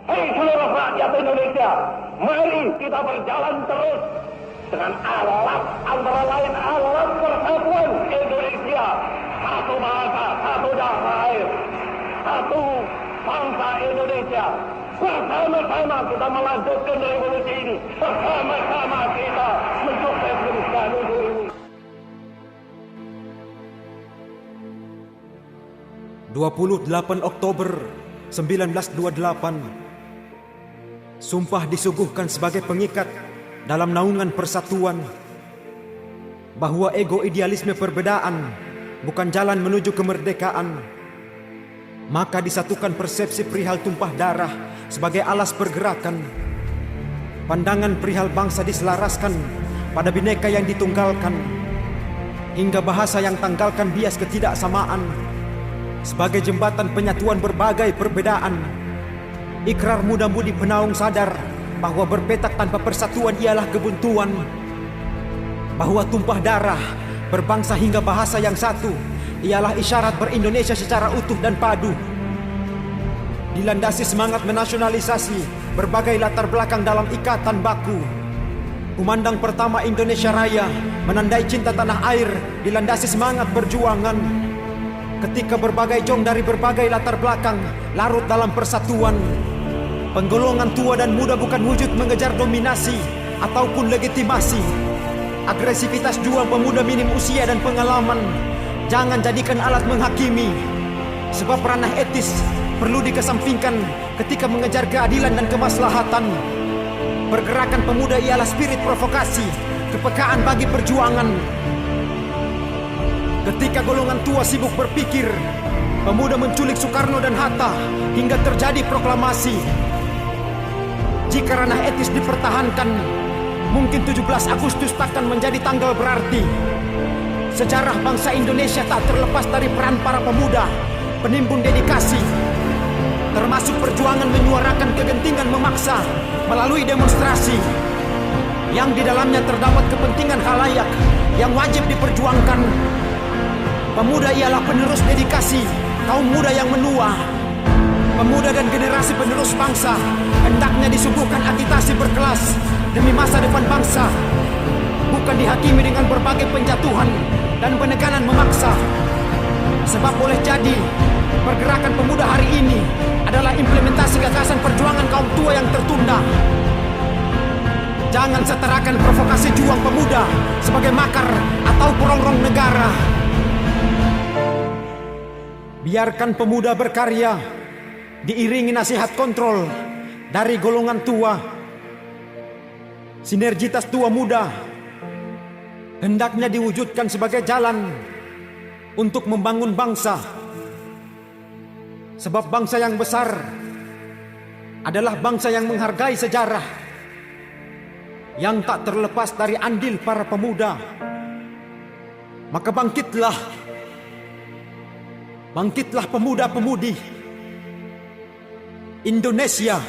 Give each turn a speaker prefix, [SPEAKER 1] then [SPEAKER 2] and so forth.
[SPEAKER 1] Hei seluruh rakyat Indonesia, mari kita berjalan terus dengan alat antara lain alat persatuan Indonesia. Satu bahasa, satu tanah air, satu bangsa Indonesia. Bersama-sama kita melanjutkan revolusi ini. Bersama-sama kita mensukseskan negeri ini.
[SPEAKER 2] 28 Oktober 1928, sumpah disuguhkan sebagai pengikat dalam naungan persatuan bahwa ego idealisme perbedaan bukan jalan menuju kemerdekaan. Maka disatukan persepsi perihal tumpah darah sebagai alas pergerakan. Pandangan perihal bangsa diselaraskan pada bineka yang ditunggalkan, hingga bahasa yang tanggalkan bias ketidaksamaan sebagai jembatan penyatuan berbagai perbedaan. Ikrar muda-mudi penaung sadar bahwa berpetak tanpa persatuan ialah kebuntuan, bahwa tumpah darah berbangsa hingga bahasa yang satu ialah isyarat ber-Indonesia secara utuh dan padu. Dilandasi semangat menasionalisasi berbagai latar belakang dalam ikatan baku. Kumandang pertama Indonesia Raya menandai cinta tanah air dilandasi semangat perjuangan. Ketika berbagai jong dari berbagai latar belakang larut dalam persatuan, penggolongan tua dan muda bukan wujud mengejar dominasi ataupun legitimasi. Agresivitas juang pemuda minim usia dan pengalaman jangan jadikan alat menghakimi, sebab ranah etis perlu dikesampingkan ketika mengejar keadilan dan kemaslahatan. Pergerakan pemuda ialah spirit provokasi, kepekaan bagi perjuangan. Ketika golongan tua sibuk berpikir, pemuda menculik Soekarno dan Hatta hingga terjadi proklamasi. Jika ranah etis dipertahankan, mungkin 17 Agustus takkan menjadi tanggal berarti. Sejarah bangsa Indonesia tak terlepas dari peran para pemuda, penimbun dedikasi, termasuk perjuangan menyuarakan kegentingan memaksa melalui demonstrasi, yang di dalamnya terdapat kepentingan khalayak yang wajib diperjuangkan. Pemuda ialah penerus dedikasi kaum muda yang menua. Pemuda dan generasi penerus bangsa hendaknya disuguhkan agitasi berkelas demi masa depan bangsa, bukan dihakimi dengan berbagai penjatuhan dan penekanan memaksa. Sebab boleh jadi pergerakan pemuda hari ini adalah implementasi gagasan perjuangan kaum tua yang tertunda. Jangan setarakan provokasi juang pemuda sebagai makar atau perongrong negara. Biarkan pemuda berkarya diiringi nasihat kontrol dari golongan tua. Sinergitas tua muda hendaknya diwujudkan sebagai jalan untuk membangun bangsa. Sebab bangsa yang besar adalah bangsa yang menghargai sejarah, yang tak terlepas dari andil para pemuda. Maka bangkitlah pemuda-pemudi Indonesia.